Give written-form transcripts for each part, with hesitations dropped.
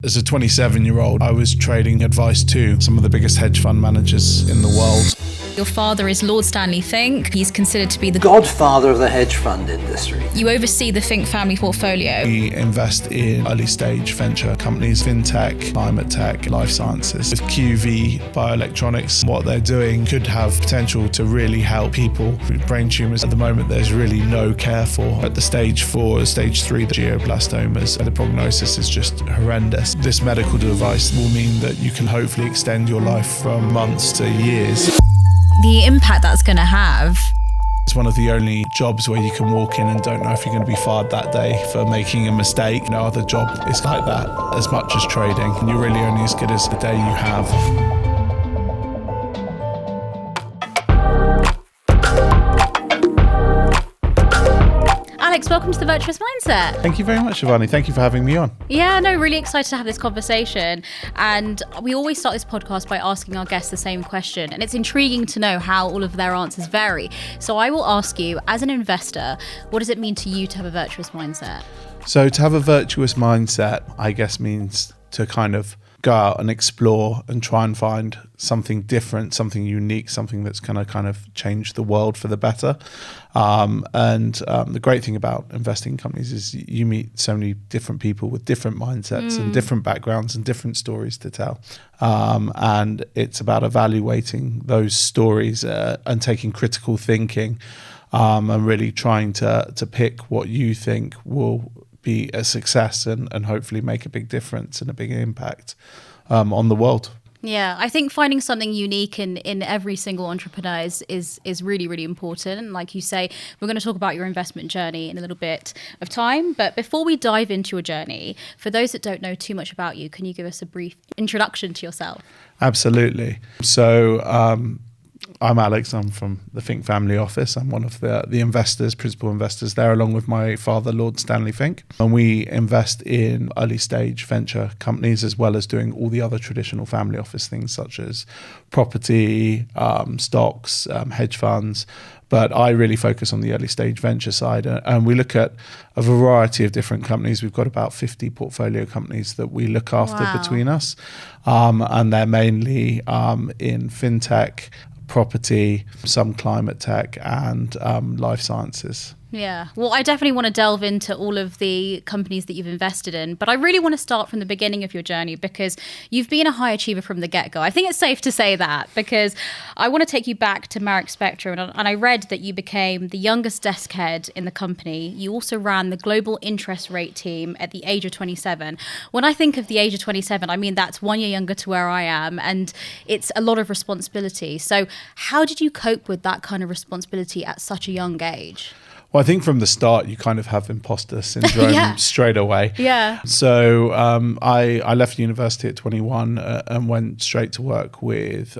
As a 27-year-old, I was trading advice to some of the biggest hedge fund managers in the world. Your father is Lord Stanley Fink. He's considered to be the godfather of the hedge fund industry. You oversee the Fink Family portfolio. We invest in early stage venture companies, fintech, climate tech, life sciences. With QV, Bioelectronics, what they're doing could have potential to really help people with brain tumours. At the moment, there's really no care for. At the stage 4, stage 3, the glioblastomas, the prognosis is just horrendous. This medical device will mean that you can hopefully extend your life from months to years. The impact that's going to have. It's one of the only jobs where you can walk in and don't know if you're going to be fired that day for making a mistake. No other job is like that as much as trading. You're really only as good as the day you have. Alex, welcome to the Virtuous Mindset. Thank you very much, Shivani. Thank you for having me on. Yeah, no, really excited to have this conversation. And we always start this podcast by asking our guests the same question. And it's intriguing to know how all of their answers vary. So I will ask you, as an investor, what does it mean to you to have a virtuous mindset? So to have a virtuous mindset, I guess, means to kind of go out and explore and try and find something different, something unique, something that's going to kind of change the world for the better. The great thing about investing in companies is you meet so many different people with different mindsets and different backgrounds and different stories to tell. And it's about evaluating those stories and taking critical thinking and really trying to pick what you think will be a success and hopefully make a big difference and a big impact on the world. Yeah, I think finding something unique in every single entrepreneur is really, really important. And like you say, we're going to talk about your investment journey in a little bit of time. But before we dive into your journey, for those that don't know too much about you, can you give us a brief introduction to yourself? Absolutely. So I'm Alex. I'm from the Fink Family office. I'm one of the investors, principal investors there, along with my father, Lord Stanley Fink. And we invest in early stage venture companies, as well as doing all the other traditional family office things, such as property, stocks, hedge funds. But I really focus on the early stage venture side. And we look at a variety of different companies. We've got about 50 portfolio companies that we look after between us. And they're mainly in fintech, property, some climate tech, and life sciences. Yeah, well, I definitely want to delve into all of the companies that you've invested in, but I really want to start from the beginning of your journey because you've been a high achiever from the get-go. I think it's safe to say that because I want to take you back to Marex Spectron, and I read that you became the youngest desk head in the company. You also ran the global interest rate team at the age of 27. When I think of the age of 27, I mean that's 1 year younger to where I am, and it's a lot of responsibility. So how did you cope with that kind of responsibility at such a young age? Well, I think from the start, you kind of have imposter syndrome straight away. Yeah. So I left university at 21 and went straight to work with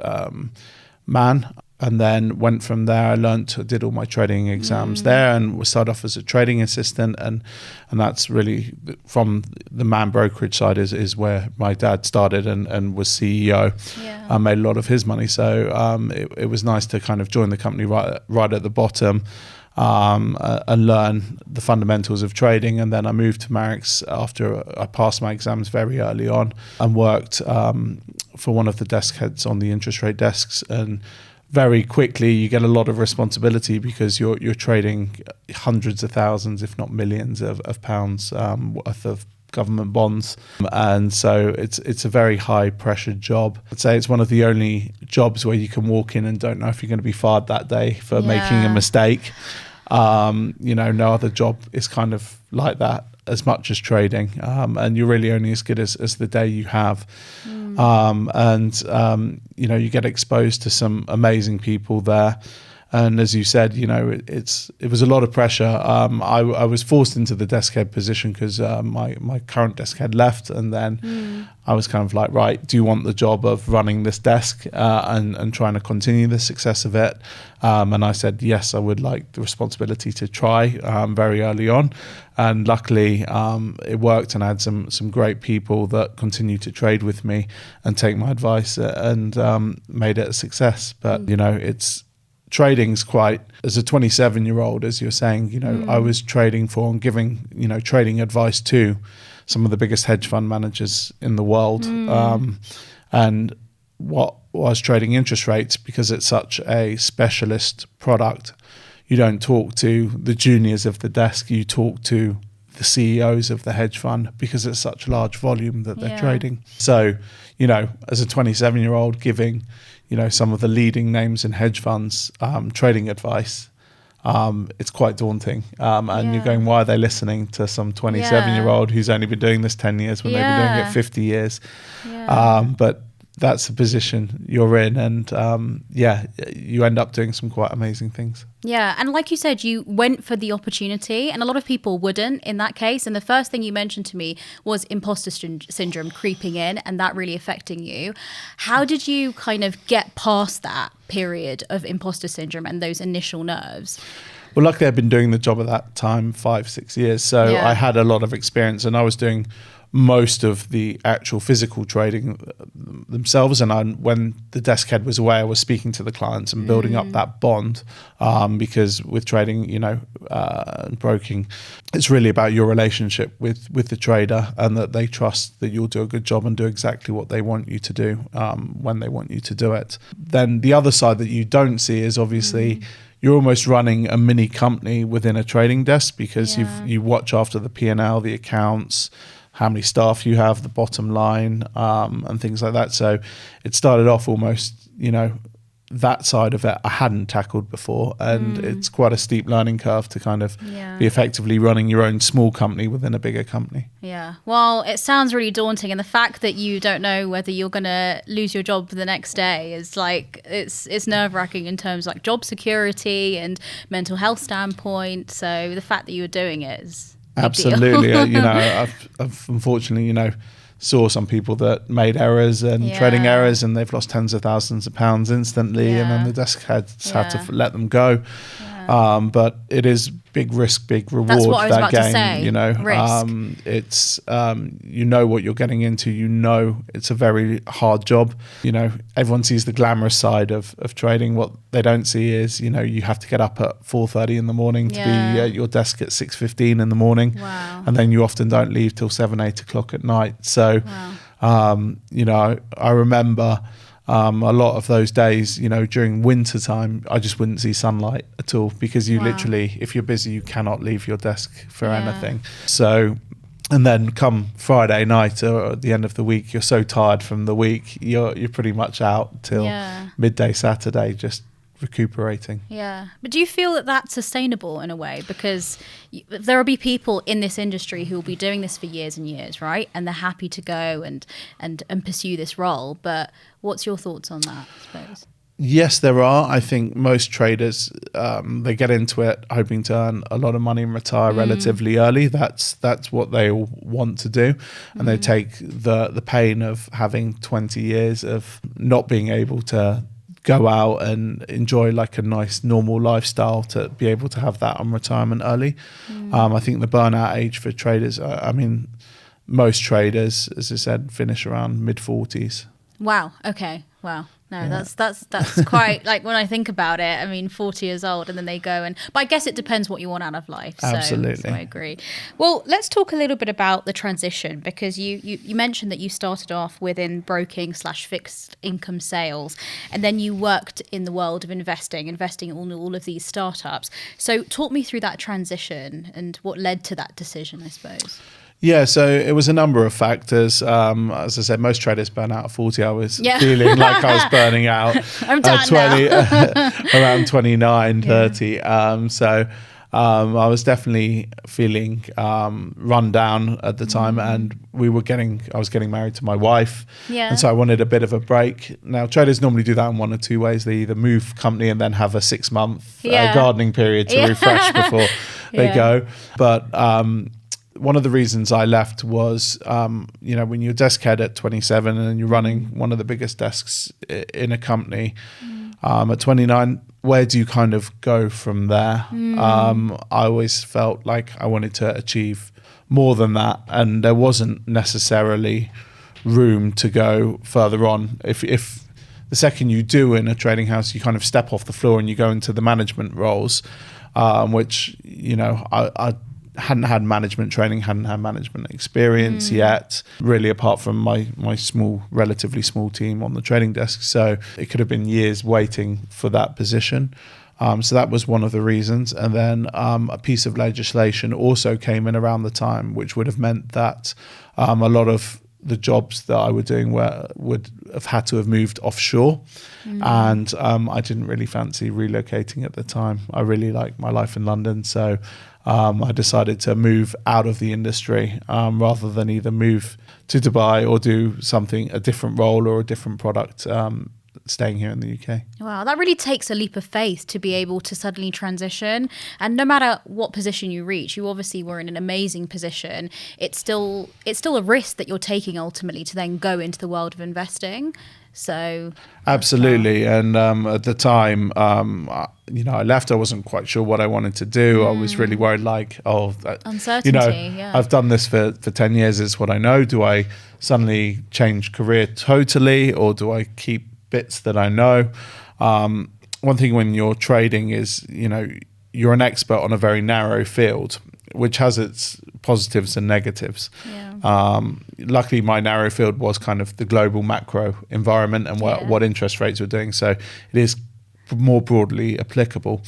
Man. And then went from there. I did all my trading exams there and started off as a trading assistant. And that's really from the Man brokerage side is where my dad started and was CEO. Yeah. I made a lot of his money. So it was nice to kind of join the company right at the bottom. And learn the fundamentals of trading. And then I moved to Marex after I passed my exams very early on and worked for one of the desk heads on the interest rate desks. And very quickly you get a lot of responsibility because you're trading hundreds of thousands, if not millions of pounds worth of government bonds. And so it's a very high pressure job. I'd say it's one of the only jobs where you can walk in and don't know if you're going to be fired that day for making a mistake. No other job is kind of like that as much as trading. And you're really only as good as the day you have. You get exposed to some amazing people there. And as you said, it was a lot of pressure. I was forced into the desk head position because my current desk head left, and then I was kind of like, right, do you want the job of running this desk and trying to continue the success of it? And I said, yes, I would like the responsibility to try very early on. And luckily, it worked, and I had some great people that continued to trade with me and take my advice and made it a success. But, trading's quite, as a 27-year-old, as you're saying, I was trading for and giving, trading advice to some of the biggest hedge fund managers in the world. And what was trading interest rates, because it's such a specialist product, you don't talk to the juniors of the desk, you talk to the CEOs of the hedge fund, because it's such large volume that they're trading. So, you know, as a 27-year-old giving, you know, some of the leading names in hedge funds trading advice, it's quite daunting. And you're going, why are they listening to some 27-year-old who's only been doing this 10 years when they've been doing it 50 years? But that's the position you're in, and you end up doing some quite amazing things. Yeah, and like you said, you went for the opportunity, and a lot of people wouldn't in that case. And the first thing you mentioned to me was imposter syndrome creeping in and that really affecting you. How did you kind of get past that period of imposter syndrome and those initial nerves? Well, luckily I've been doing the job at that time 5-6 years, so I had a lot of experience, and I was doing most of the actual physical trading themselves. And when the desk head was away, I was speaking to the clients and building up that bond, because with trading, you know, and broking, it's really about your relationship with the trader, and that they trust that you'll do a good job and do exactly what they want you to do when they want you to do it. Then the other side that you don't see is obviously you're almost running a mini company within a trading desk, because you watch after the P&L, the accounts, how many staff you have, the bottom line, and things like that. So it started off almost, you know, that side of it I hadn't tackled before, and it's quite a steep learning curve to kind of be effectively running your own small company within a bigger company. Yeah, well, it sounds really daunting, and the fact that you don't know whether you're going to lose your job the next day is like, it's nerve-wracking in terms of like job security and mental health standpoint. So the fact that you were doing it is absolutely. You know, I've unfortunately, you know, saw some people that made errors and trading errors, and they've lost tens of thousands of pounds instantly, and then the desk heads had to let them go. But it is big risk, big reward. That's what I was that about game, to say. you know. Risk. It's you know what you're getting into. You know it's a very hard job. You know, everyone sees the glamorous side of trading. What they don't see is, you know, you have to get up at 4:30 in the morning to be at your desk at 6:15 in the morning, and then you often don't leave till 7-8 o'clock at night. So, you know, I remember. A lot of those days, you know, during winter time, I just wouldn't see sunlight at all, because you literally, if you're busy, you cannot leave your desk for anything. So, and then come Friday night or at the end of the week, you're so tired from the week, you're pretty much out till midday Saturday, just recuperating. Yeah. But do you feel that that's sustainable in a way? Because there will be people in this industry who will be doing this for years and years, right? And they're happy to go and pursue this role. But what's your thoughts on that, I suppose? Yes, there are. I think most traders, they get into it hoping to earn a lot of money and retire relatively early. That's what they all want to do. And they take the pain of having 20 years of not being able to go out and enjoy like a nice normal lifestyle, to be able to have that on retirement early. I think the burnout age for traders, I mean, most traders, as I said, finish around mid-40s. Wow. Okay. Wow. No, that's quite, like, when I think about it, I mean, 40 years old, and then they go but I guess it depends what you want out of life. Absolutely. So I agree. Well, let's talk a little bit about the transition, because you mentioned that you started off within broking / fixed income sales, and then you worked in the world of investing in all of these startups. So talk me through that transition and what led to that decision, I suppose. Yeah, so it was a number of factors. As I said, most traders burn out at 40. I was feeling like I was burning out I'm done now. around 29, 30. So I was definitely feeling run down at the time, and I was getting married to my wife, and so I wanted a bit of a break. Now, traders normally do that in one or two ways. They either move company and then have a 6-month gardening period to refresh before they go. But one of the reasons I left was, you know, when you're desk head at 27 and you're running one of the biggest desks in a company at 29, where do you kind of go from there? I always felt like I wanted to achieve more than that, and there wasn't necessarily room to go further on. If the second you do in a trading house, you kind of step off the floor and you go into the management roles, which, you know, I hadn't had management training, hadn't had management experience yet, really, apart from my relatively small team on the trading desk. So it could have been years waiting for that position. So that was one of the reasons. And then a piece of legislation also came in around the time, which would have meant that a lot of the jobs that I were doing would have had to have moved offshore. And I didn't really fancy relocating at the time. I really liked my life in London. So I decided to move out of the industry rather than either move to Dubai or do a different role or a different product, staying here in the UK. Wow, that really takes a leap of faith to be able to suddenly transition. And no matter what position you reach, you obviously were in an amazing position. It's still a risk that you're taking ultimately to then go into the world of investing. So absolutely. And at the time, I left. I wasn't quite sure what I wanted to do. I was really worried, uncertainty. I've done this for 10 years. It's what I know. Do I suddenly change career totally, or do I keep bits that I know? One thing when you're trading is, you're an expert on a very narrow field, which has its positives and negatives. Luckily, my narrow field was kind of the global macro environment and what interest rates were doing. So it is more broadly applicable.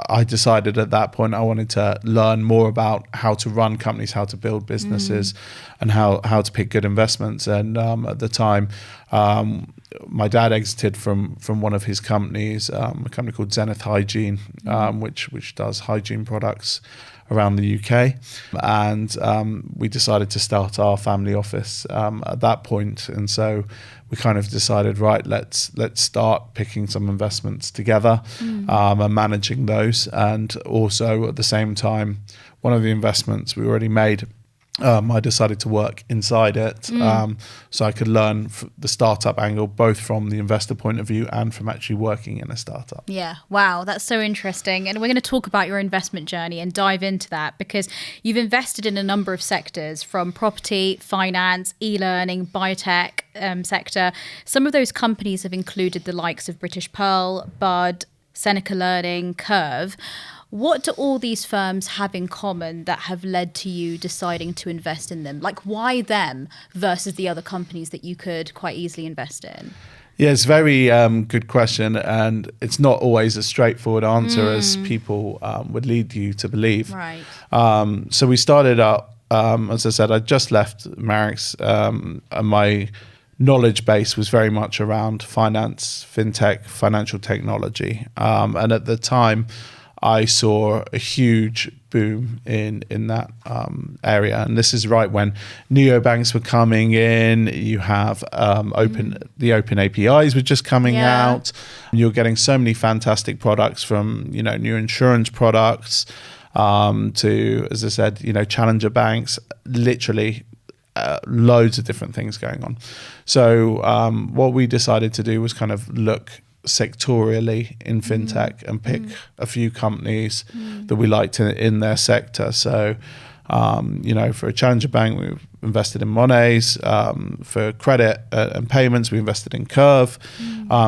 I decided at that point I wanted to learn more about how to run companies, how to build businesses, and how to pick good investments. And at the time, my dad exited from one of his companies, a company called Zenith Hygiene, which does hygiene products around the UK. And we decided to start our family office at that point. And so we kind of decided, right, let's start picking some investments together and managing those. And also at the same time, one of the investments we already made, I decided to work inside it so I could learn the startup angle, both from the investor point of view and from actually working in a startup. Yeah, wow, that's so interesting. And we're going to talk about your investment journey and dive into that, because you've invested in a number of sectors, from property, finance, e-learning, biotech sector. Some of those companies have included the likes of British Pearl, Bud, Seneca Learning, Curve. What do all these firms have in common that have led to you deciding to invest in them? Like, why them versus the other companies that you could quite easily invest in? Yeah, it's a very good question. And it's not always a straightforward answer as people would lead you to believe. Right. So we started out, as I said, I just left Marex, and my knowledge base was very much around finance, fintech, financial technology. And at the time, I saw a huge boom in that area. And this is right when neobanks were coming in. You have the open APIs were just coming out. You're getting so many fantastic products, from new insurance products to, as I said, challenger banks, literally loads of different things going on. So what we decided to do was kind of look sectorially in fintech and pick a few companies that we liked in their sector. So, for a challenger bank, we invested in Monets. For credit and payments, we invested in Curve.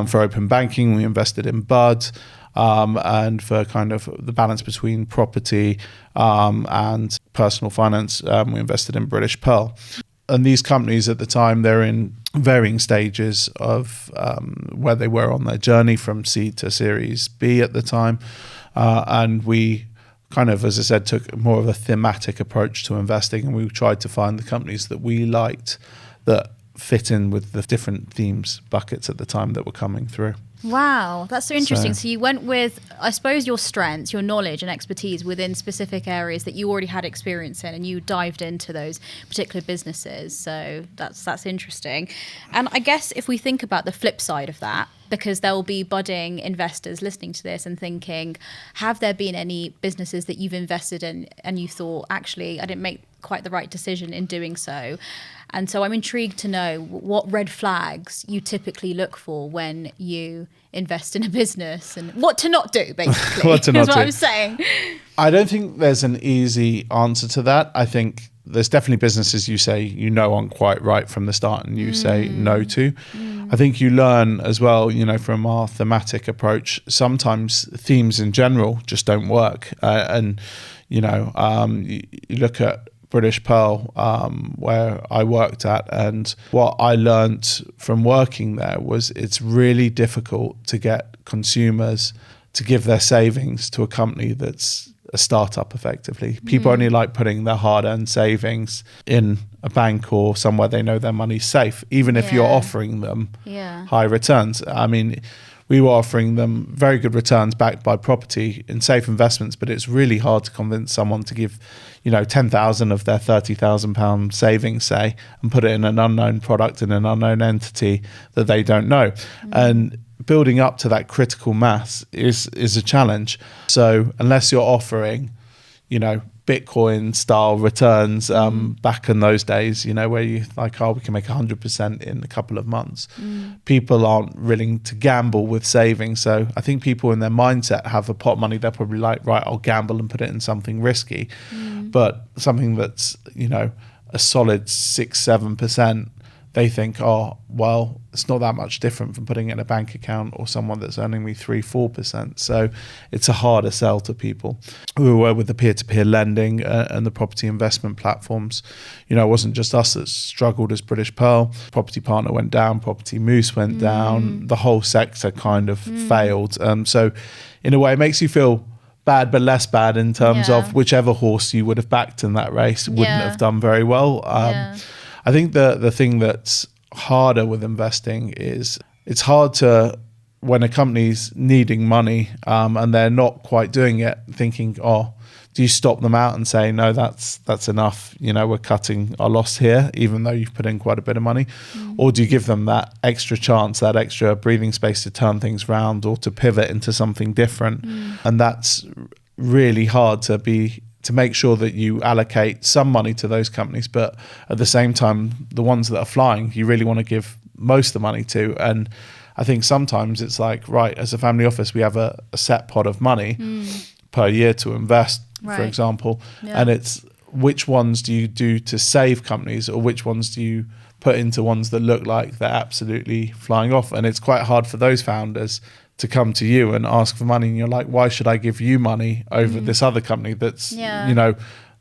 For open banking, we invested in Bud. And for kind of the balance between property and personal finance, we invested in British Pearl. And these companies at the time, they're in varying stages of where they were on their journey, from seed to Series B at the time. And we kind of, as I said, took more of a thematic approach to investing, and we tried to find the companies that we liked that fit in with the different themes buckets at the time that were coming through. Wow, that's so interesting. So you went with, I suppose, your strengths, your knowledge and expertise within specific areas that you already had experience in, and you dived into those particular businesses. So that's interesting. And I guess if we think about the flip side of that, because there will be budding investors listening to this and thinking, have there been any businesses that you've invested in and you thought, actually, I didn't make quite the right decision in doing so? And so I'm intrigued to know what red flags you typically look for when you invest in a business, and what to not do, basically. What to not do. Is what I'm saying. I don't think there's an easy answer to that. I think there's definitely businesses you say aren't quite right from the start and you say no to. I think you learn as well, from our thematic approach, sometimes themes in general just don't work. You look at British Pearl, where I worked at, and what I learnt from working there was it's really difficult to get consumers to give their savings to a company that's a startup effectively. People only like putting their hard-earned savings in a bank or somewhere they know their money's safe, even if you're offering them high returns. I mean, we were offering them very good returns backed by property in safe investments, but it's really hard to convince someone to give, 10,000 of their £30,000 savings, say, and put it in an unknown product in an unknown entity that they don't know. And building up to that critical mass is a challenge. So unless you're offering, Bitcoin style returns back in those days, where you like, we can make 100% in a couple of months. People aren't willing to gamble with savings. So I think people in their mindset have a pot of money. They're probably like, right, I'll gamble and put it in something risky. But something that's, a solid 6-7%, they think, it's not that much different from putting it in a bank account or someone that's earning me 3-4%. So it's a harder sell to people. We were with the peer-to-peer lending and the property investment platforms. It wasn't just us that struggled as British Pearl. Property Partner went down, Property Moose went down. The whole sector kind of failed. So in a way, it makes you feel bad, but less bad in terms of whichever horse you would have backed in that race wouldn't have done very well. I think the thing that's harder with investing is it's hard to, when a company's needing money and they're not quite doing it, thinking, do you stop them out and say, no, that's enough, we're cutting our loss here, even though you've put in quite a bit of money? Or do you give them that extra chance, that extra breathing space to turn things around or to pivot into something different? And that's really hard to make sure that you allocate some money to those companies, but at the same time, the ones that are flying, you really want to give most of the money to. And I think sometimes it's like, right, as a family office, we have a set pot of money per year to invest, for example. And it's which ones do you do to save companies, or which ones do you put into ones that look like they're absolutely flying off? And it's quite hard for those founders to come to you and ask for money, and you're like, why should I give you money over this other company that's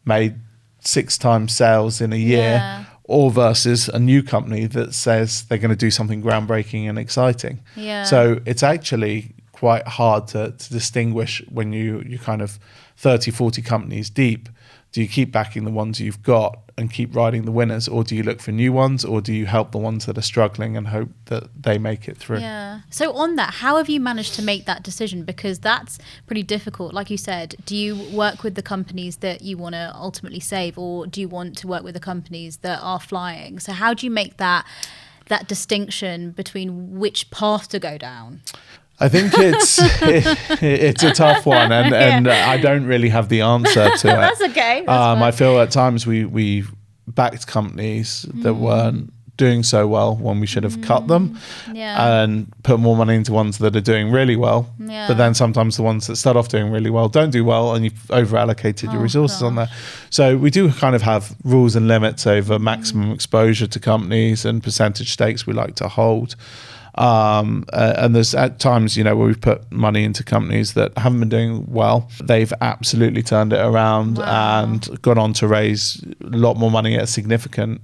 made 6 times sales in a year, or versus a new company that says they're going to do something groundbreaking and exciting? So it's actually quite hard to distinguish when you kind of 30-40 companies deep. Do you keep backing the ones you've got and keep riding the winners, or do you look for new ones, or do you help the ones that are struggling and hope that they make it through? So on that, how have you managed to make that decision? Because that's pretty difficult. Like you said, do you work with the companies that you want to ultimately save, or do you want to work with the companies that are flying? So how do you make that distinction between which path to go down? I think it's a tough one, and I don't really have the answer to it. That's okay. I feel at times we backed companies that weren't doing so well when we should have cut them and put more money into ones that are doing really well. But then sometimes the ones that start off doing really well don't do well, and you've over allocated your resources on there. So we do kind of have rules and limits over maximum exposure to companies and percentage stakes we like to hold. And there's at times, where we've put money into companies that haven't been doing well. They've absolutely turned it around and gone on to raise a lot more money at a significant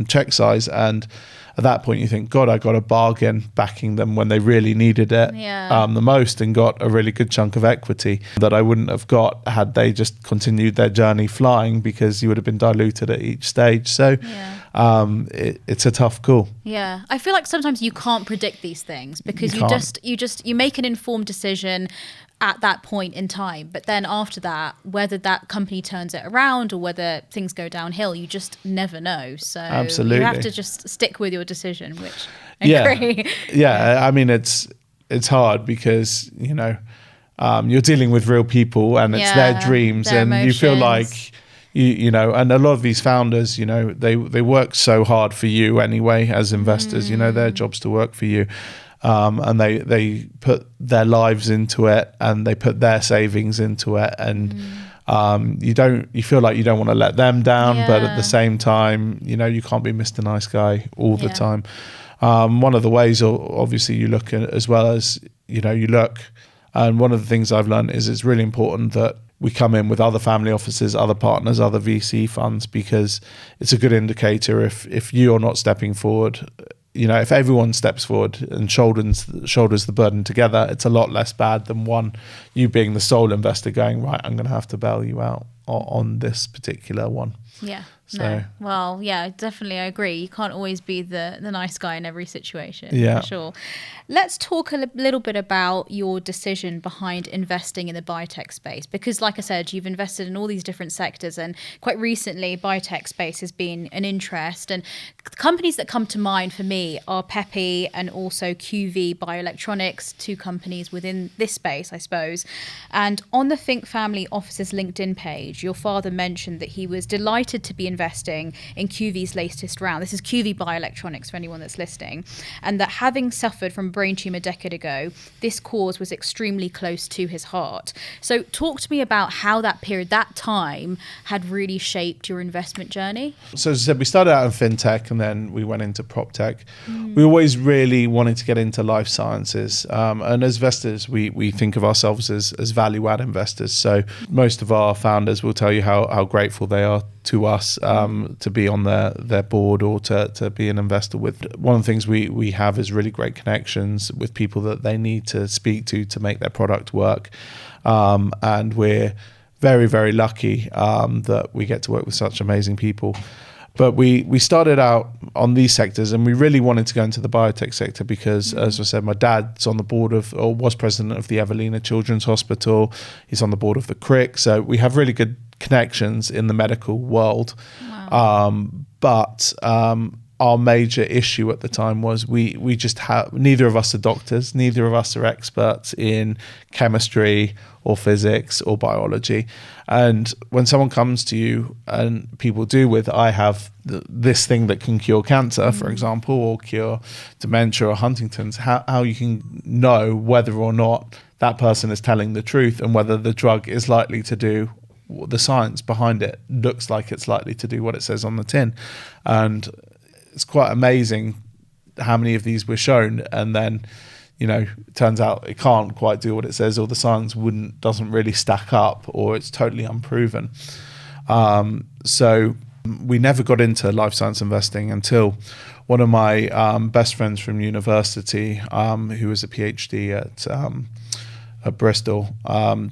check size. And at that point you think, God, I got a bargain backing them when they really needed it the most, and got a really good chunk of equity that I wouldn't have got had they just continued their journey flying, because you would have been diluted at each stage. So it's a tough call. I feel like sometimes you can't predict these things, because you make an informed decision at that point in time, but then after that, whether that company turns it around or whether things go downhill, you just never know. So absolutely, you have to just stick with your decision, which I agree. I mean, it's hard because you're dealing with real people, and it's their dreams, and emotions. You feel like and a lot of these founders, they work so hard for you anyway as investors. Their job's to work for you. And they put their lives into it, and they put their savings into it, and you feel like you don't want to let them down, but at the Yeah. same time, you can't be Mr. Nice Guy all the Yeah. time. One of the ways, obviously, you look at, as well as, you look, and one of the things I've learned is it's really important that we come in with other family offices, other partners, other VC funds, because it's a good indicator if you're not stepping forward. If everyone steps forward and shoulders the burden together, it's a lot less bad than you being the sole investor going, right, I'm going to have to bail you out on this particular one. Yeah. So, no. Well, yeah, definitely. I agree. You can't always be the nice guy in every situation. Yeah. For sure. Let's talk a little bit about your decision behind investing in the biotech space, because like I said, you've invested in all these different sectors, and quite recently biotech space has been an interest, and companies that come to mind for me are Peppy and also QV Bioelectronics, two companies within this space, I suppose. And on the Fink Family office's LinkedIn page, your father mentioned that he was delighted to be investing in QV's latest round. This is QV Bioelectronics for anyone that's listening. And that having suffered from brain tumor a decade ago, this cause was extremely close to his heart. So talk to me about how that period, that time, had really shaped your investment journey. So as I said, we started out in fintech and then we went into prop tech. We always really wanted to get into life sciences. And as investors, we think of ourselves as value-add investors. So most of our founders will tell you how grateful they are to us to be on their board or to be an investor with. One of the things we have is really great connections with people that they need to speak to make their product work. And we're very, very lucky that we get to work with such amazing people. But we started out on these sectors, and we really wanted to go into the biotech sector because, as I said, my dad's on the board or was president of the Evelina Children's Hospital. He's on the board of the CRIC. So we have really good connections in the medical world. Wow. But our major issue at the time was we just have, neither of us are doctors, neither of us are experts in chemistry or physics or biology. And when someone comes to you, and people do with, I have this thing that can cure cancer, for example, or cure dementia or Huntington's, how you can know whether or not that person is telling the truth and whether the drug is likely to do what the science behind it looks like it's likely to do what it says on the tin. And it's quite amazing how many of these were shown, and then it turns out it can't quite do what it says, or the science doesn't really stack up, or it's totally unproven. So we never got into life science investing until one of my best friends from university, who was a PhD at Bristol,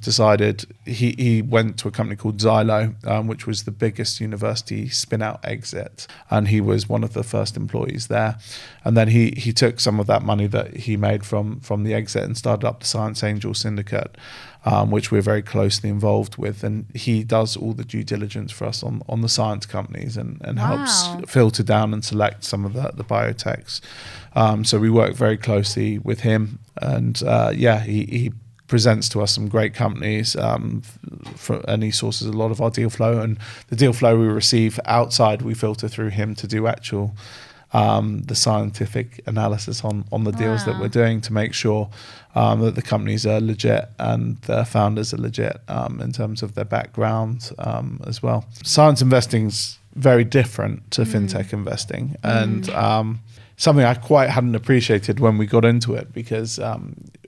decided he went to a company called Xylo, which was the biggest university spin-out exit, and he was one of the first employees there. And then he took some of that money that he made from the exit and started up the Science Angel Syndicate, which we're very closely involved with. And he does all the due diligence for us on the science companies and helps filter down and select some of the biotechs. So we work very closely with him, and he presents to us some great companies, and he sources a lot of our deal flow, and the deal flow we receive outside we filter through him to do actual the scientific analysis on the deals that we're doing to make sure that the companies are legit and their founders are legit in terms of their background as well. Science investing's very different to fintech investing, and something I quite hadn't appreciated when we got into it, because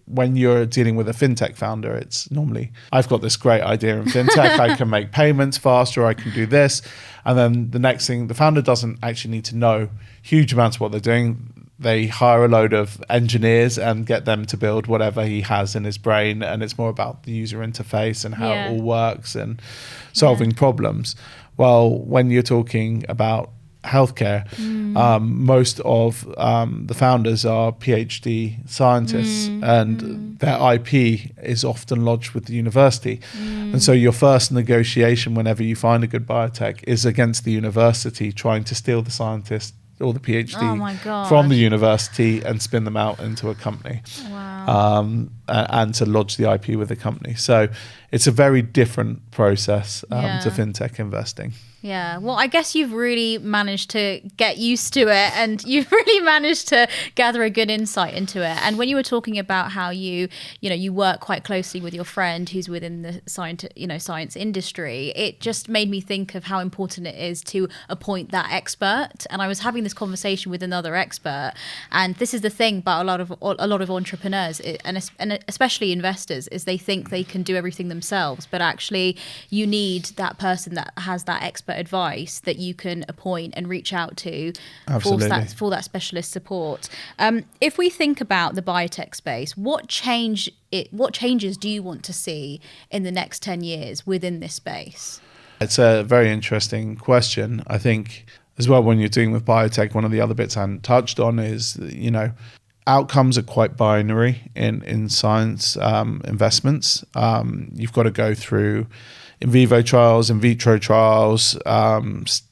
when you're dealing with a fintech founder, it's normally, I've got this great idea in fintech, I can make payments faster, I can do this. And then the next thing, the founder doesn't actually need to know huge amounts of what they're doing. They hire a load of engineers and get them to build whatever he has in his brain. And it's more about the user interface and how it all works and solving problems. Well, when you're talking about healthcare, most of the founders are PhD scientists, and their IP is often lodged with the university. And so your first negotiation whenever you find a good biotech is against the university trying to steal the scientist or the PhD from the university and spin them out into a company. Wow. and to lodge the IP with the company. So it's a very different process to fintech investing. Yeah, well, I guess you've really managed to get used to it, and you've really managed to gather a good insight into it. And when you were talking about how you work quite closely with your friend who's within the science industry, it just made me think of how important it is to appoint that expert. And I was having this conversation with another expert, and this is the thing about a lot of entrepreneurs and especially investors, is they think they can do everything themselves, but actually you need that person that has that expert advice that you can appoint and reach out to for that specialist support. If we think about the biotech space, what changes do you want to see in the next 10 years within this space? It's a very interesting question. I think as well, when you're dealing with biotech, one of the other bits I hadn't touched on is, outcomes are quite binary in science investments. You've got to go through in vivo trials, in vitro trials,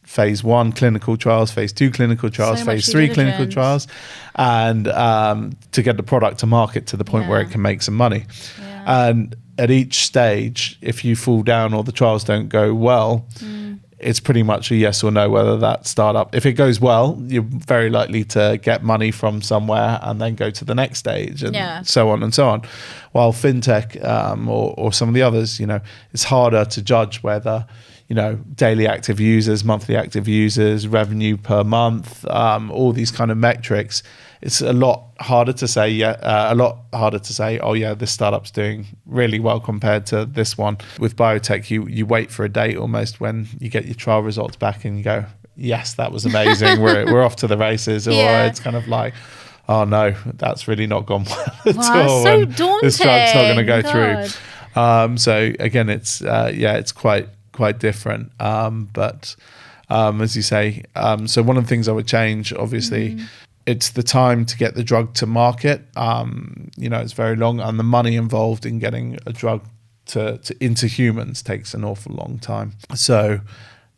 phase 1 clinical trials, phase 2 clinical trials, phase 3 clinical trials, and to get the product to market to the point where it can make some money. Yeah. And at each stage, if you fall down or the trials don't go well, it's pretty much a yes or no whether that startup, if it goes well, you're very likely to get money from somewhere and then go to the next stage, and so on and so on. While fintech or some of the others, it's harder to judge whether, daily active users, monthly active users, revenue per month, all these kind of metrics. It's a lot harder to say, oh yeah, this startup's doing really well compared to this one. With biotech, you wait for a date almost when you get your trial results back and you go, yes, that was amazing. we're off to the races. Or it's kind of like, oh no, that's really not gone well at all. So daunting. This drug's not going to go through. So again, it's quite different. But as you say, so one of the things I would change, obviously, it's the time to get the drug to market. It's very long, and the money involved in getting a drug to into humans takes an awful long time. So,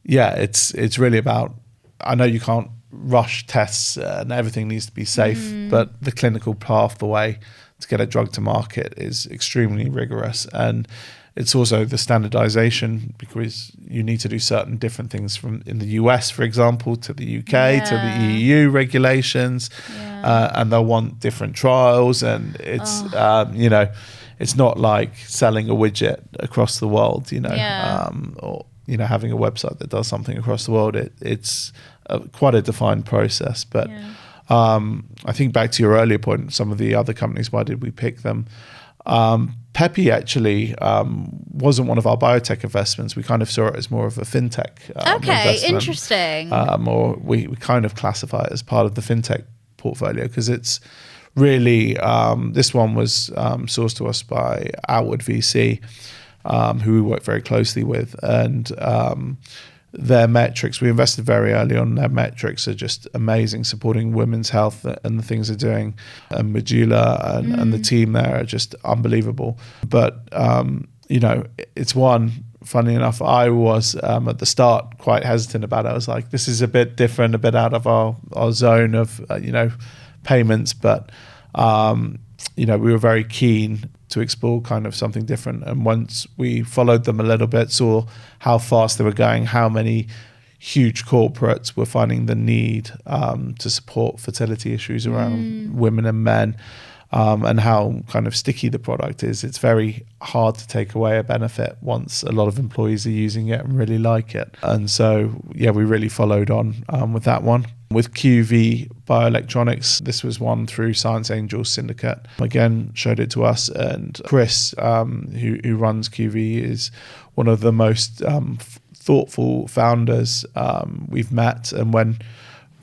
it's really about. I know you can't rush tests, and everything needs to be safe, but the clinical pathway to get a drug to market is extremely rigorous, and it's also the standardization, because you need to do certain different things from in the US, for example, to the UK, to the EU regulations, and they'll want different trials. And it's, it's not like selling a widget across the world, or, having a website that does something across the world. It's quite a defined process. But I think back to your earlier point, some of the other companies, why did we pick them? Peppy actually wasn't one of our biotech investments. We kind of saw it as more of a fintech investment. Interesting. Or we kind of classify it as part of the fintech portfolio, because it's really, this one was sourced to us by Outward VC, who we work very closely with. And their metrics, we invested very early on, their metrics are just amazing, supporting women's health and the things they're doing. And Medulla and the team there are just unbelievable. But, it's one, funny enough, I was at the start quite hesitant about it. I was like, this is a bit different, a bit out of our zone of, payments. But, we were very keen to explore kind of something different. And once we followed them a little bit, saw how fast they were going, how many huge corporates were finding the need to support fertility issues around women and men, and how kind of sticky the product is. It's very hard to take away a benefit once a lot of employees are using it and really like it. And so, we really followed on with that one. With QV Bioelectronics, this was one through Science Angels Syndicate. Again, showed it to us. And Chris, who runs QV, is one of the most thoughtful founders we've met. And when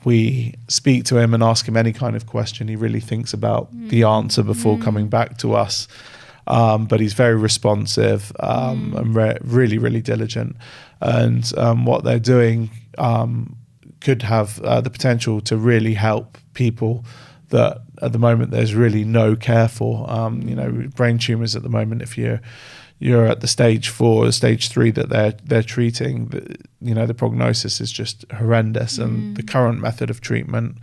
we speak to him and ask him any kind of question, he really thinks about the answer before coming back to us. But he's very responsive and really, really diligent. And what they're doing could have the potential to really help people that at the moment there's really no care for. Brain tumors at the moment, if you're at the stage 4, stage 3 that they're treating, the prognosis is just horrendous, and the current method of treatment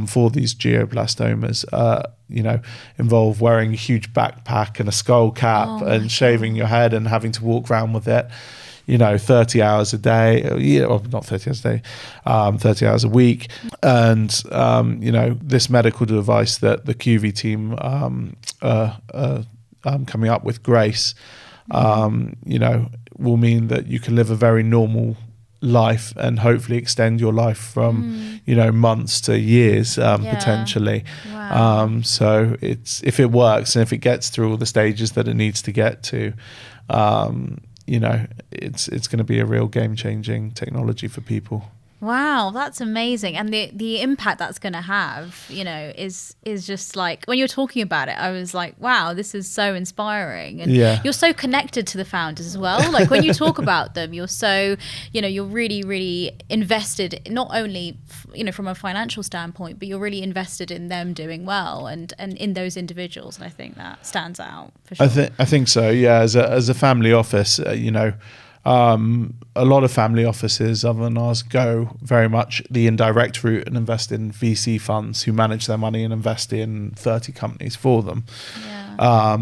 for these glioblastomas, involve wearing a huge backpack and a skull cap and shaving your head and having to walk around with it, 30 hours a day, or not 30 hours a day, 30 hours a week. And, this medical device that the QV team coming up with, Grace, will mean that you can live a very normal life and hopefully extend your life from months to years potentially. Wow. So if it works and if it gets through all the stages that it needs to get to, it's going to be a real game-changing technology for people. Wow, that's amazing. And the impact that's going to have, is just like, when you're talking about it, I was like, wow, this is so inspiring. And you're so connected to the founders as well. Like when you talk about them, you're so, you're really, really invested, not only, from a financial standpoint, but you're really invested in them doing well and in those individuals. And I think that stands out for sure. I think so. Yeah. As a family office, a lot of family offices other than ours go very much the indirect route and invest in VC funds who manage their money and invest in 30 companies for them. Yeah.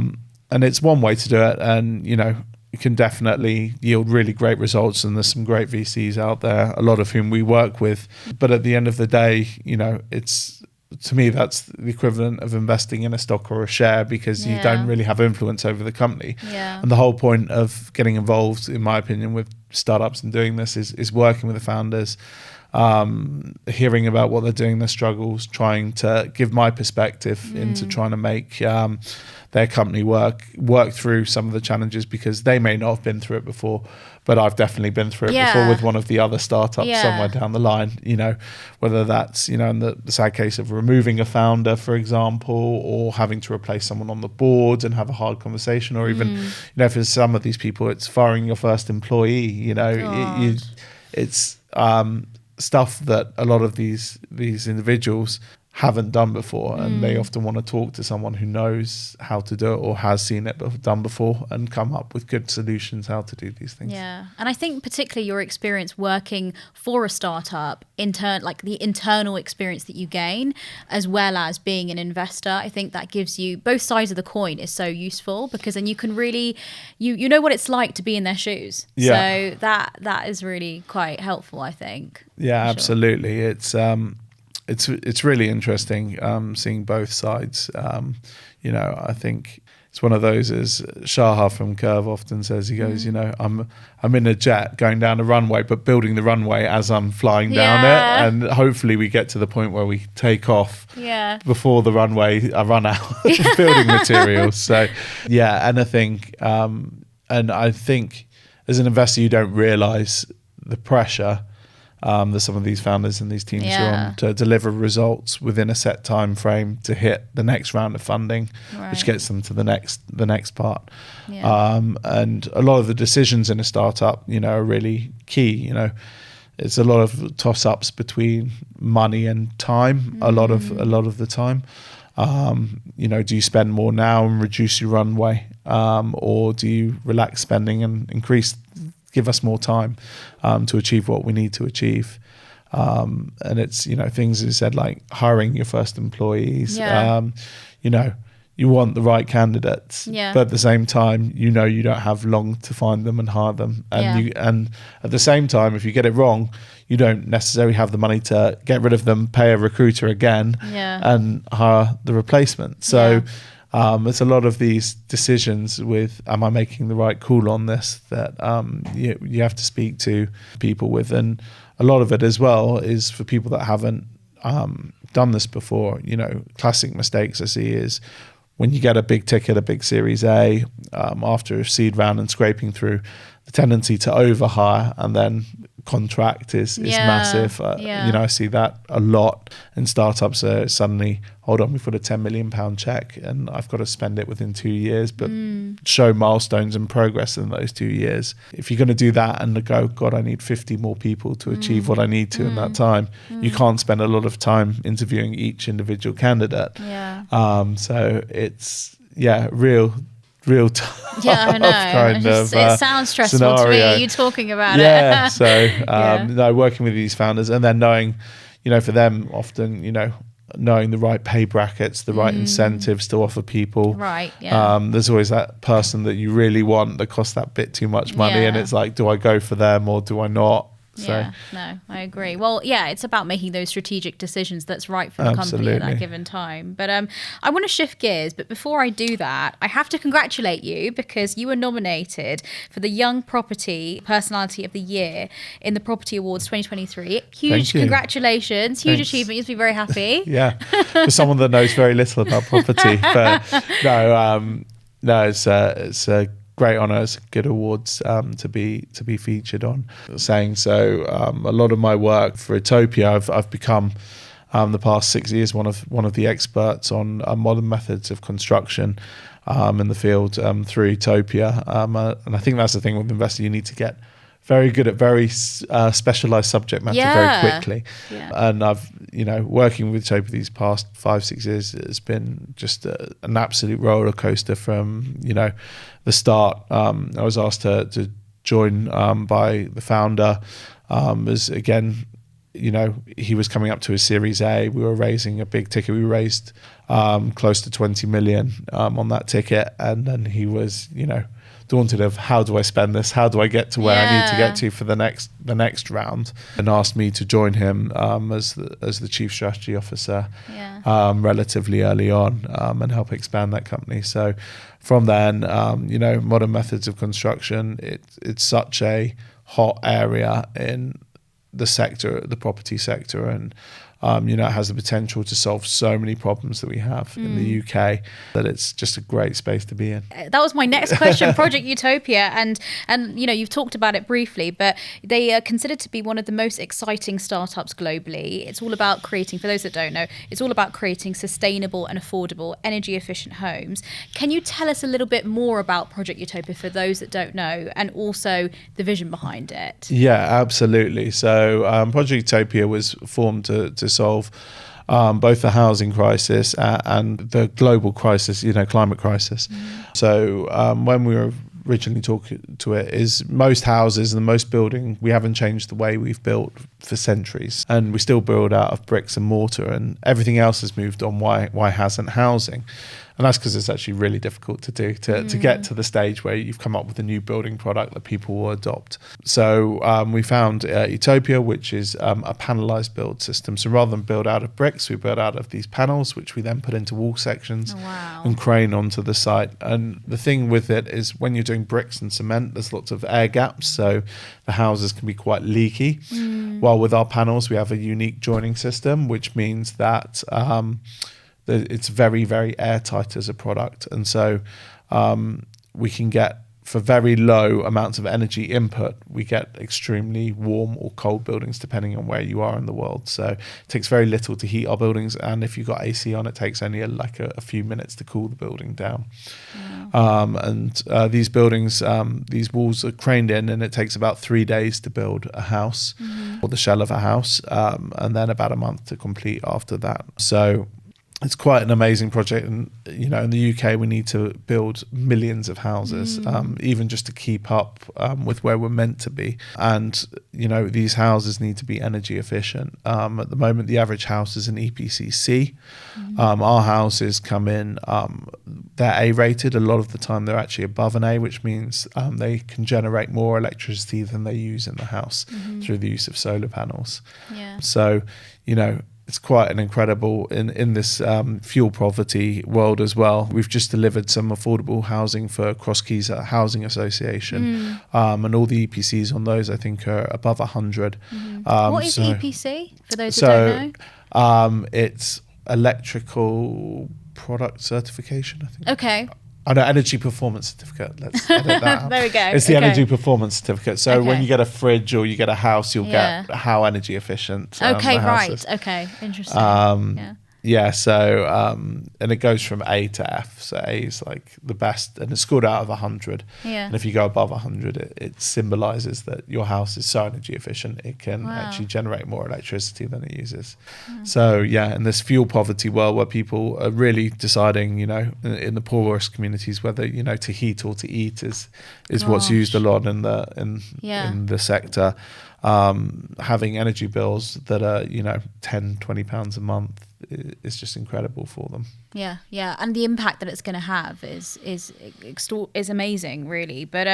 And it's one way to do it, and it can definitely yield really great results, and there's some great VCs out there, a lot of whom we work with. But at the end of the day, it's, to me, that's the equivalent of investing in a stock or a share, because you don't really have influence over the company. Yeah. And the whole point of getting involved, in my opinion, with startups and doing this is working with the founders, hearing about what they're doing, their struggles, trying to give my perspective into trying to make their company work through some of the challenges, because they may not have been through it before, but I've definitely been through it before with one of the other startups somewhere down the line, whether that's, in the sad case of removing a founder, for example, or having to replace someone on the board and have a hard conversation, or even, for some of these people, it's firing your first employee, it's stuff that a lot of these individuals haven't done before, and they often want to talk to someone who knows how to do it or has seen it done before and come up with good solutions how to do these things. Yeah, and I think particularly your experience working for a startup, like the internal experience that you gain, as well as being an investor, I think that gives you both sides of the coin is so useful, because then you can really, you know what it's like to be in their shoes. Yeah. So that is really quite helpful, I think. Yeah, absolutely. It's really interesting seeing both sides. I think it's one of those, as Shahar from Curve often says, he goes, I'm in a jet going down a runway, but building the runway as I'm flying down it. And hopefully we get to the point where we take off before the runway, I run out of building materials. So, and I think, as an investor, you don't realize the pressure that some of these founders and these teams are on to deliver results within a set time frame to hit the next round of funding, which gets them to the next part. And a lot of the decisions in a startup, are really key. It's a lot of toss-ups between money and time. A lot of the time. Do you spend more now and reduce your runway, or do you relax spending and give us more time to achieve what we need to achieve? And it's, things as you said, like hiring your first employees. You want the right candidates, but at the same time, you don't have long to find them and hire them. And and at the same time, if you get it wrong, you don't necessarily have the money to get rid of them, pay a recruiter again, and hire the replacement. So it's a lot of these decisions with, am I making the right call on this, that you have to speak to people with. And a lot of it as well is for people that haven't done this before. Classic mistakes I see is when you get a big ticket, a big Series A, after a seed round and scraping through, the tendency to overhire and then contract is massive. I see that a lot in startups. Suddenly, hold on, we've got a £10 million check and I've got to spend it within 2 years, but show milestones and progress in those 2 years. If you're going to do that and go, God, I need 50 more people to achieve what I need to in that time, you can't spend a lot of time interviewing each individual candidate. So it's real tough I know. kind of it sounds stressful scenario. to me, you talking about it. So working with these founders and then knowing, for them often, knowing the right pay brackets, the right incentives to offer people. Right, yeah. There's always that person that you really want that costs that bit too much money, and it's like, do I go for them or do I not? Yeah, no, I agree. Well, yeah, it's about making those strategic decisions that's right for the company at that given time. But I want to shift gears. But before I do that, I have to congratulate you because you were nominated for the Young Property Personality of the Year in the Property Awards 2023. Huge congratulations. Huge achievement. You'll be very happy. Yeah, for someone that knows very little about property. But no, it's a great honour. It's good awards to be featured on. Saying so, a lot of my work for Etopia, I've become the past 6 years one of the experts on modern methods of construction in the field through Etopia, and I think that's the thing with investing. You need to get very good at very specialized subject matter very quickly. And I've, working with Etopia these past 5-6 years, it's been just an absolute roller coaster from, the start. I was asked to join by the founder, as again, he was coming up to his Series A. We were raising a big ticket. We raised close to 20 million on that ticket. And then he was, daunted of how do I spend this? How do I get to where I need to get to for the next round? And asked me to join him as the chief strategy officer relatively early on and help expand that company. So from then, modern methods of construction, it's such a hot area in the sector, the property sector, and it has the potential to solve so many problems that we have in the UK that it's just a great space to be in. That was my next question, Project Etopia, and you've talked about it briefly, but they are considered to be one of the most exciting startups globally. It's all about creating, for those that don't know, it's all about creating sustainable and affordable, energy efficient homes. Can you tell us a little bit more about Project Etopia for those that don't know, and also the vision behind it? Yeah, absolutely. So Project Etopia was formed to solve both the housing crisis and the global crisis, climate crisis. So when we were originally talking to it, is most houses and most building, we haven't changed the way we've built for centuries, and we still build out of bricks and mortar, and everything else has moved on. Why hasn't housing? And that's because it's actually really difficult to do, to get to the stage where you've come up with a new building product that people will adopt. So we found Etopia, which is a panelized build system. So rather than build out of bricks, we build out of these panels, which we then put into wall sections and crane onto the site. And the thing with it is when you're doing bricks and cement, there's lots of air gaps, so the houses can be quite leaky. While with our panels, we have a unique joining system, which means that it's very, very airtight as a product. And so we can get, for very low amounts of energy input, we get extremely warm or cold buildings depending on where you are in the world. So it takes very little to heat our buildings, and if you've got AC on, it takes only a few minutes to cool the building down. These buildings, these walls are craned in, and it takes about 3 days to build a house or the shell of a house, and then about a month to complete after that. So it's quite an amazing project, and in the UK we need to build millions of houses, even just to keep up with where we're meant to be. And these houses need to be energy efficient. At the moment, the average house is an EPC C. Our houses come in, they're A rated. A lot of the time they're actually above an A, which means they can generate more electricity than they use in the house through the use of solar panels. So it's quite an incredible in this fuel poverty world as well. We've just delivered some affordable housing for Cross Keys Housing Association, and all the EPCs on those I think are above 100. What is EPC for those that don't know? It's electrical product certification, I think. Okay. Oh, no, energy performance certificate. Let's edit that out. There we go. It's the energy performance certificate. So when you get a fridge or you get a house, you'll get how energy efficient. The house is. Okay, interesting. So and it goes from A to F. So A is like the best, and it's scored out of 100. And if you go above 100, it symbolizes that your house is so energy efficient it can actually generate more electricity than it uses. So in this fuel poverty world where people are really deciding, in the poorest communities whether to heat or to eat is what's used a lot in the sector. having energy bills that are, £10-20 a month is just incredible for them. Yeah, and the impact that it's going to have is amazing, really. But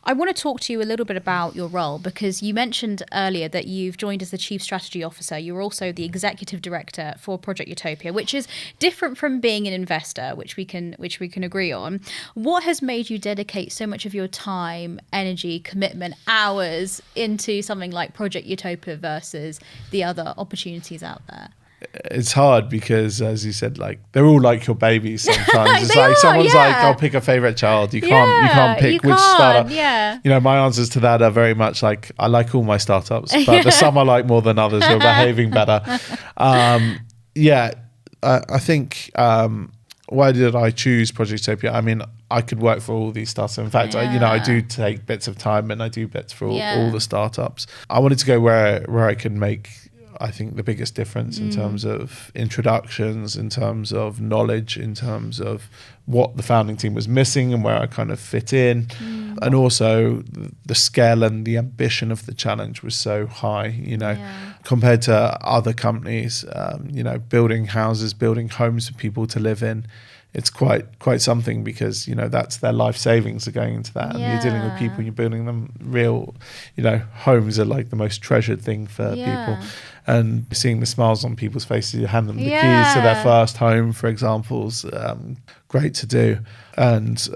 I want to talk to you a little bit about your role, because you mentioned earlier that you've joined as the Chief Strategy Officer. You're also the Executive Director for Project Etopia, which is different from being an investor, which we can agree on. What has made you dedicate so much of your time, energy, commitment, hours into something like Project Etopia versus the other opportunities out there? It's hard because, as you said, like they're all like your babies sometimes. It's They like are, someone's yeah. like, I'll pick a favorite child. You can't pick which startup. Yeah. My answers to that are very much like, I like all my startups, but there's some I like more than others who are behaving better. I think why did I choose Project Etopia? I mean, I could work for all these startups. In fact, I do take bits of time and I do bits for all the startups. I wanted to go where I can make, I think, the biggest difference in terms of introductions, in terms of knowledge, in terms of what the founding team was missing and where I kind of fit in. And also the scale and the ambition of the challenge was so high, compared to other companies, building houses, building homes for people to live in. It's quite something, because that's their life savings are going into that, and you're dealing with people, you're building them real, homes are like the most treasured thing for people, and seeing the smiles on people's faces, you hand them the keys to their first home, for example, is great to do. And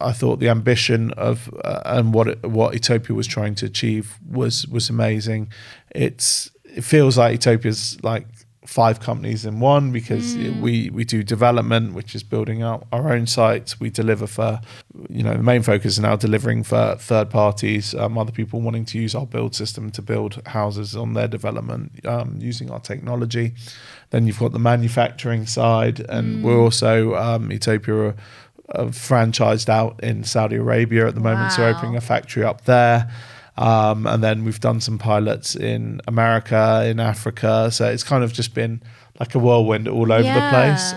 I thought the ambition of and what Etopia was trying to achieve was amazing. It feels like Etopia's like 5 companies in one, because we do development, which is building out our own sites. We deliver for, the main focus is now delivering for third parties, other people wanting to use our build system to build houses on their development using our technology. Then you've got the manufacturing side, and we're also Etopia are franchised out in Saudi Arabia at the moment, so we're opening a factory up there. And then we've done some pilots in America, in Africa. So it's kind of just been like a whirlwind all over the place.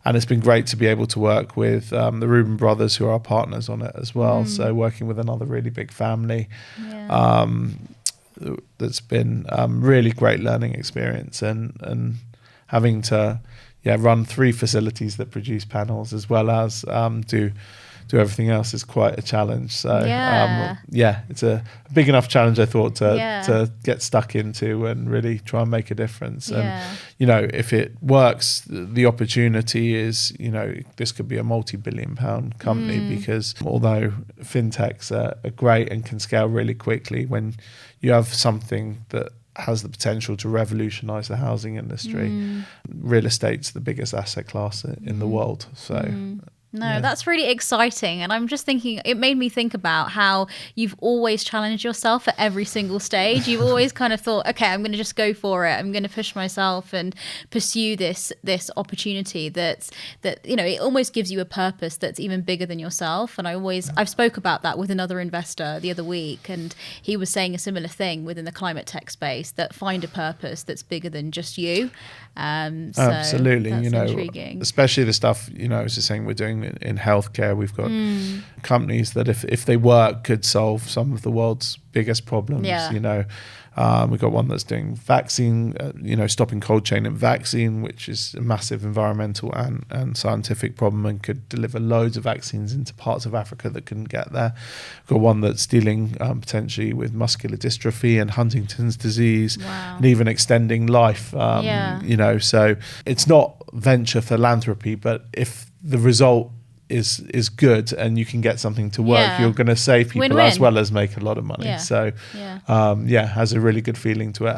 And it's been great to be able to work with the Reuben brothers, who are our partners on it as well. So working with another really big family. That's been really great learning experience, and having to run 3 facilities that produce panels, as well as do everything else, is quite a challenge. So it's a big enough challenge, I thought, to get stuck into and really try and make a difference. And if it works, the opportunity is, this could be a multi-billion-pound company, because although fintechs are great and can scale really quickly, when you have something that has the potential to revolutionize the housing industry, real estate's the biggest asset class in the world. So that's really exciting. And I'm just thinking, it made me think about how you've always challenged yourself at every single stage. You've always kind of thought, okay, I'm going to just go for it. I'm going to push myself and pursue this opportunity that it almost gives you a purpose that's even bigger than yourself. And I've spoke about that with another investor the other week, and he was saying a similar thing within the climate tech space, that find a purpose that's bigger than just you. Absolutely, that's intriguing. Especially the stuff, I was just saying, we're doing in healthcare. We've got companies that if they work, could solve some of the world's biggest problems. We've got one that's doing vaccine, stopping cold chain in vaccine, which is a massive environmental and scientific problem, and could deliver loads of vaccines into parts of Africa that couldn't get there. We've got one that's dealing potentially with muscular dystrophy and Huntington's disease, and even extending life. So it's not venture philanthropy, but if the result is good and you can get something to work, you're going to save people Win-win. As well as make a lot of money. So has a really good feeling to it.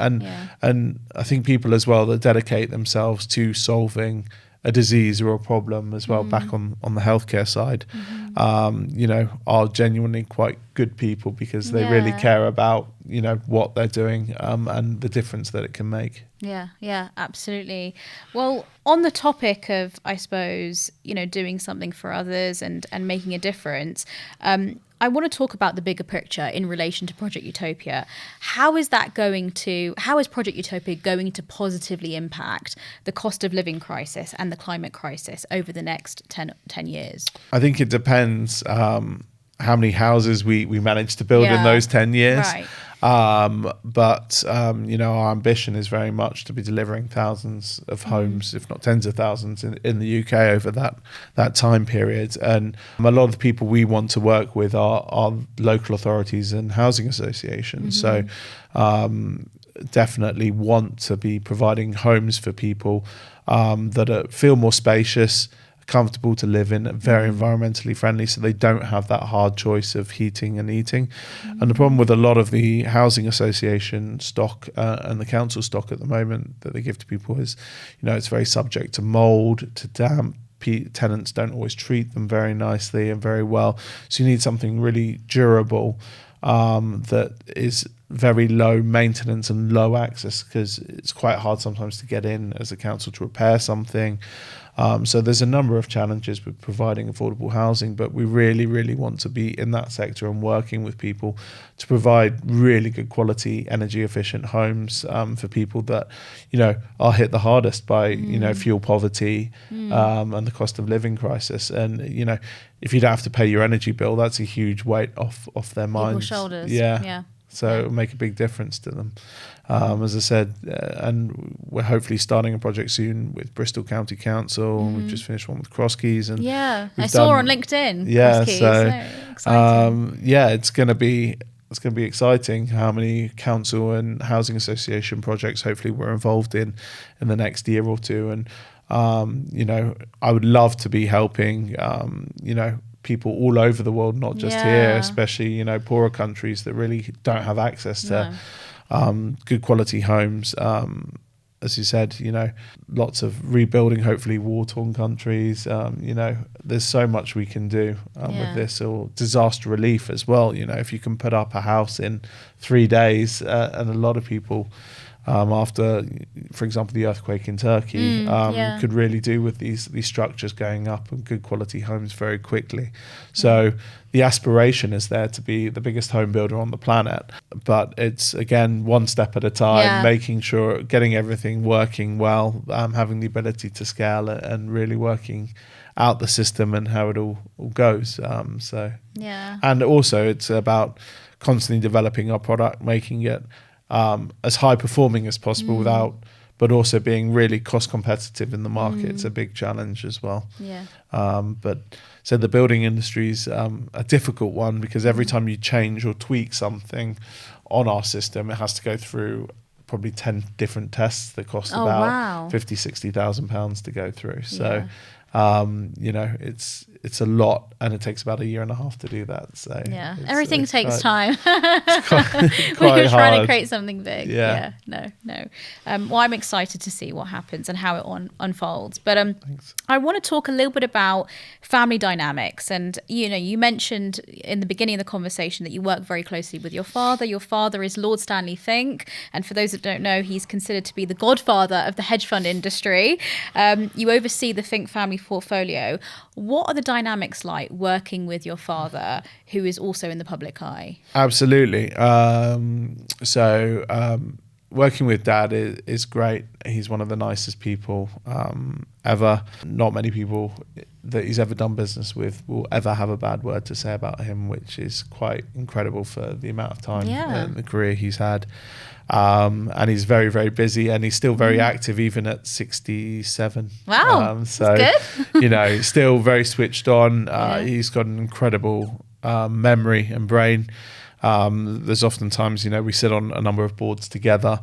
And I think people as well that dedicate themselves to solving a disease or a problem as well, back on the healthcare side, are genuinely quite good people, because they really care about what they're doing and the difference that it can make. Yeah, absolutely. Well, on the topic of, I suppose, doing something for others and making a difference, I want to talk about the bigger picture in relation to Project Etopia. How is Project Etopia going to positively impact the cost of living crisis and the climate crisis over the next 10 years? I think it depends how many houses we managed to build in those 10 years. Right. But our ambition is very much to be delivering thousands of homes, if not tens of thousands in the UK over that time period. And a lot of the people we want to work with are local authorities and housing associations. So definitely want to be providing homes for people that feel more spacious, comfortable to live in, very environmentally friendly, so they don't have that hard choice of heating and eating. And the problem with a lot of the housing association stock and the council stock at the moment that they give to people is, it's very subject to mold, to damp. Tenants don't always treat them very nicely and very well. So you need something really durable that is very low maintenance and low access, because it's quite hard sometimes to get in as a council to repair something. So there's a number of challenges with providing affordable housing, but we really, really want to be in that sector and working with people to provide really good quality, energy efficient homes for people that, are hit the hardest by, fuel poverty and the cost of living crisis. And, if you don't have to pay your energy bill, that's a huge weight off their minds. People's shoulders. Yeah. So it'll make a big difference to them. As I said, and we're hopefully starting a project soon with Bristol County Council. We've just finished one with Crosskeys, and I saw on LinkedIn. Yeah, Crosskeys, so exciting. it's going to be exciting how many council and housing association projects hopefully we're involved in the next year or two. And I would love to be helping people all over the world, not just here, especially poorer countries that really don't have access to good quality homes. As you said, lots of rebuilding, hopefully war-torn countries. There's so much we can do with this, or disaster relief as well. If you can put up a house in 3 days, and a lot of people after, for example, the earthquake in Turkey, could really do with these structures going up and good quality homes very quickly. So the aspiration is there to be the biggest home builder on the planet, but it's, again, one step at a time, making sure, getting everything working well, having the ability to scale it, and really working out the system and how it all goes. And also it's about constantly developing our product, making it as high performing as possible but also being really cost competitive in the market. It's a big challenge as well. So the building industry is a difficult one, because every time you change or tweak something on our system, it has to go through probably 10 different tests that cost about £50,000-60,000 to go through. So it's a lot, and it takes about 1.5 years to do that. So everything takes time. Quite when you're trying hard to create something big. No. Well, I'm excited to see what happens and how it unfolds. But I want to talk a little bit about family dynamics. And you mentioned in the beginning of the conversation that you work very closely with your father. Your father is Lord Stanley Fink, and for those that don't know, he's considered to be the godfather of the hedge fund industry. You oversee the Fink family portfolio. What are the dynamics like working with your father, who is also in the public eye? Absolutely. Working with Dad is great. He's one of the nicest people ever. Not many people that he's ever done business with will ever have a bad word to say about him, which is quite incredible for the amount of time and the career he's had. And he's very, very busy, and he's still very active even at 67. Wow, that's good. Still very switched on. He's got an incredible memory and brain. There's often times, we sit on a number of boards together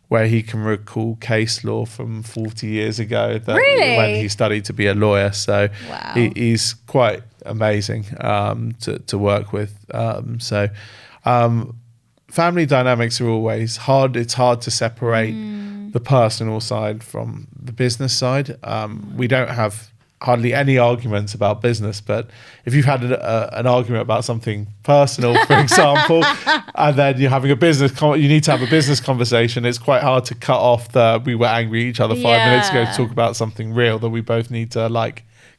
where he can recall case law from 40 years ago when he studied to be a lawyer. So he's quite amazing to work with. Family dynamics are always hard. It's hard to separate the personal side from the business side. We don't have hardly any arguments about business, but if you've had an argument about something personal, for example, and then you're having you need to have a business conversation, it's quite hard to cut off we were angry at each other 5 minutes ago to talk about something real that we both need to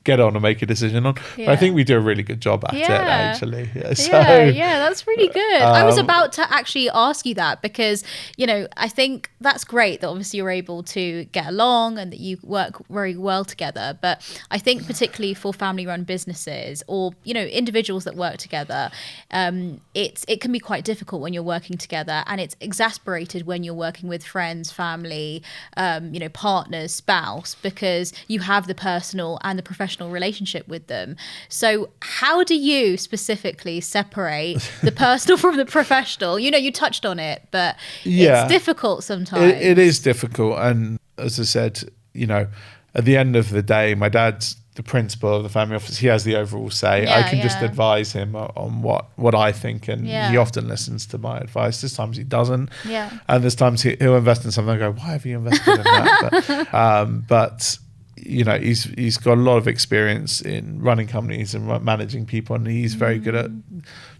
get on and make a decision on. But I think we do a really good job at it, actually. That's really good. I was about to actually ask you that because, you know, I think that's great that obviously you're able to get along and that you work very well together. But I think particularly for family-run businesses or, you know, individuals that work together, it can be quite difficult when you're working together, and it's exasperated when you're working with friends, family, you know, partners, spouse, because you have the personal and the professional relationship with them. So how do you specifically separate the personal from the professional? You know, you touched on it, but it's difficult sometimes. It is difficult. And as I said, you know, at the end of the day, my dad's the principal of the family office. He has the overall say. I can just advise him on what I think, and he often listens to my advice. There's times he doesn't, and there's times he'll invest in something. I go, why have you invested in that? But you know, he's got a lot of experience in running companies and managing people, and he's very good at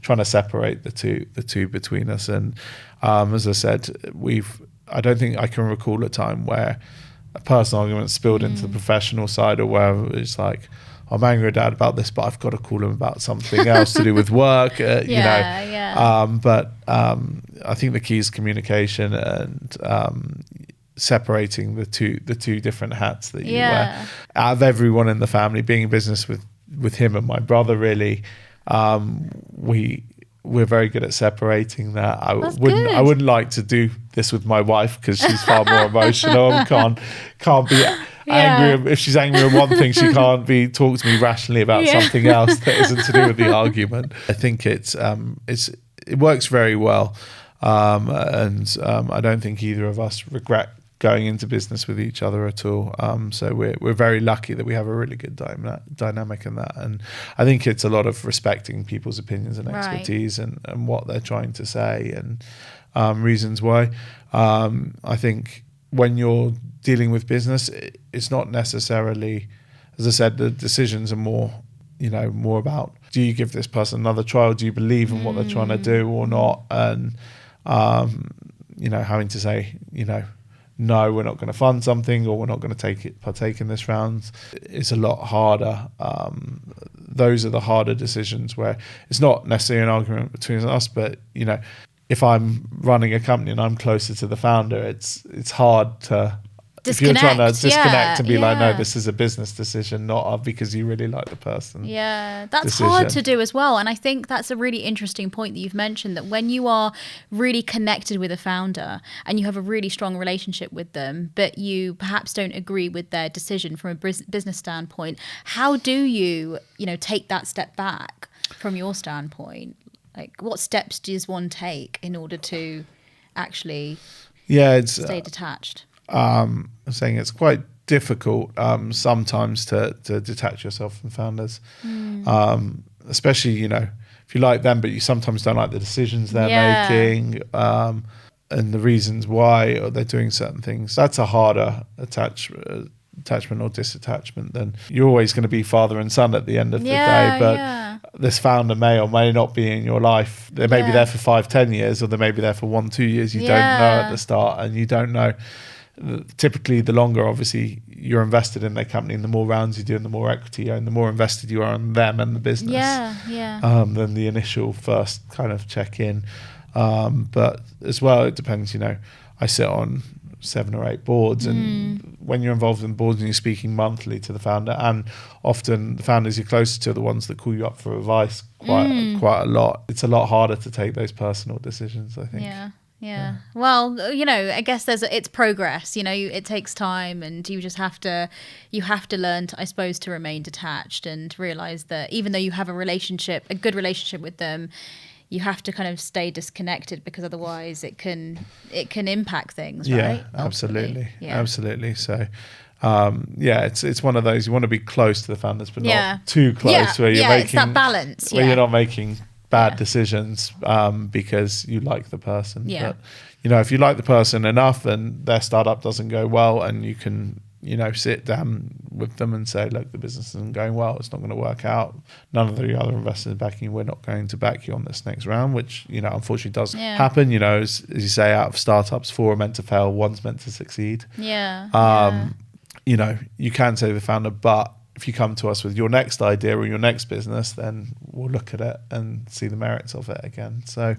trying to separate the two between us. And as I said, I don't think I can recall a time where a personal argument spilled into the professional side, or where it's like, I'm angry at Dad about this, but I've got to call him about something else to do with work. You know, but I think the key is communication and separating the two different hats that you wear. Out of everyone in the family, being in business with him and my brother, really, we're very good at separating that. I wouldn't like to do this with my wife because she's far more emotional and can't be angry. If she's angry at one thing, she can't talk to me rationally about something else that isn't to do with the argument. I think it works very well, and I don't think either of us regret going into business with each other at all. So we're very lucky that we have a really good dynamic in that. And I think it's a lot of respecting people's opinions and expertise and what they're trying to say and reasons why. I think when you're dealing with business, it's not necessarily, as I said, the decisions are more about, do you give this person another trial? Do you believe in what they're trying to do or not? And, having to say, no, we're not going to fund something, or we're not going to partake in this round, is a lot harder. Those are the harder decisions where it's not necessarily an argument between us, but if I'm running a company and I'm closer to the founder, it's hard to disconnect. If you're trying to disconnect and be like, no, this is a business decision, not because you really like the person. Yeah, that's hard to do as well. And I think that's a really interesting point that you've mentioned, that when you are really connected with a founder and you have a really strong relationship with them, but you perhaps don't agree with their decision from a business standpoint, how do you, take that step back from your standpoint? Like, what steps does one take in order to actually stay detached? I'm saying it's quite difficult sometimes to detach yourself from founders, especially if you like them but you sometimes don't like the decisions they're making and the reasons why they're doing certain things. That's a harder attachment or disattachment. Then you're always going to be father and son at the end of the day, but this founder may or may not be in your life. They may be there for 5-10 years, or they may be there for 1-2 years. You don't know at the start, and you don't know. Typically, the longer, obviously, you're invested in their company, and the more rounds you do and the more equity you own, the more invested you are in them and the business than the initial first kind of check-in. But as well, it depends, I sit on 7 or 8 boards, and when you're involved in boards and you're speaking monthly to the founder, and often the founders you're closer to are the ones that call you up for advice quite a lot. It's a lot harder to take those personal decisions, I think. Yeah. Well, I guess it's progress. It takes time, and you have to learn to, I suppose, to remain detached and realize that even though you have a good relationship with them, you have to kind of stay disconnected, because otherwise it can impact things, right? Absolutely. So, it's one of those, you want to be close to the founders, but not too close where you're making, it's that balance. Where you're not making bad decisions because you like the person. But if you like the person enough and their startup doesn't go well, and you can sit down with them and say, look, the business isn't going well, it's not going to work out, none of the other investors are backing you, we're not going to back you on this next round, which unfortunately does happen. As you say, out of startups, 4 are meant to fail, 1's meant to succeed. You can say to the founder, but if you come to us with your next idea or your next business, then we'll look at it and see the merits of it again. So,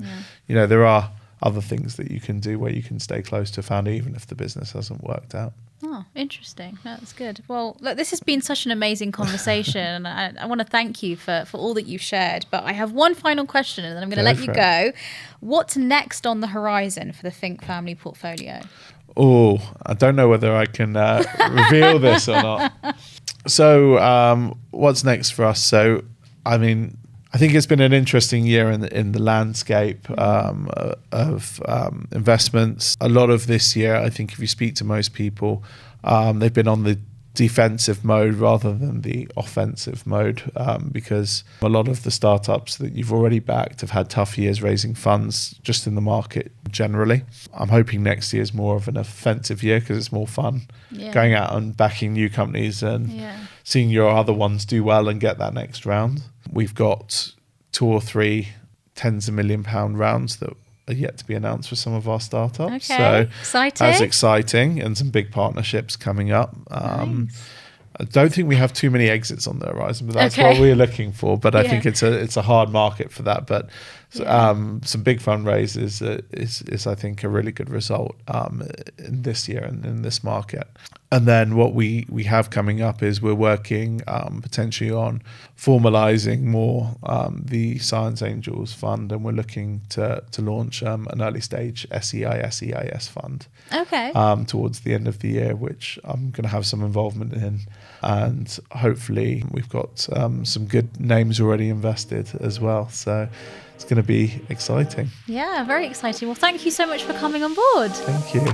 there are other things that you can do where you can stay close to a founder, even if the business hasn't worked out. Oh, interesting. That's good. Well, look, this has been such an amazing conversation. And I want to thank you for all that you've shared. But I have one final question, and then I'm going to let you go. What's next on the horizon for the Fink family portfolio? Oh, I don't know whether I can reveal this or not. So what's next for us? So, I think it's been an interesting year in the landscape of investments. A lot of this year, I think if you speak to most people, they've been on the defensive mode rather than the offensive mode, because a lot of the startups that you've already backed have had tough years raising funds just in the market generally. I'm hoping next year is more of an offensive year because it's more fun going out and backing new companies and seeing your other ones do well and get that next round. We've got 2 or 3 tens of £1 million rounds that are yet to be announced for some of our startups. Okay, so exciting. That's exciting, and some big partnerships coming up. Nice. I don't think we have too many exits on the horizon, but that's what we're looking for. But I think it's a hard market for that. But some big fundraisers is I think a really good result in this year and in this market. And then what we have coming up is we're working potentially on formalizing more the Science Angels Fund, and we're looking to launch an early stage SEIS fund towards the end of the year, which I'm going to have some involvement in. And hopefully we've got some good names already invested as well. So it's going to be exciting. Yeah, very exciting. Well, thank you so much for coming on board. Thank you.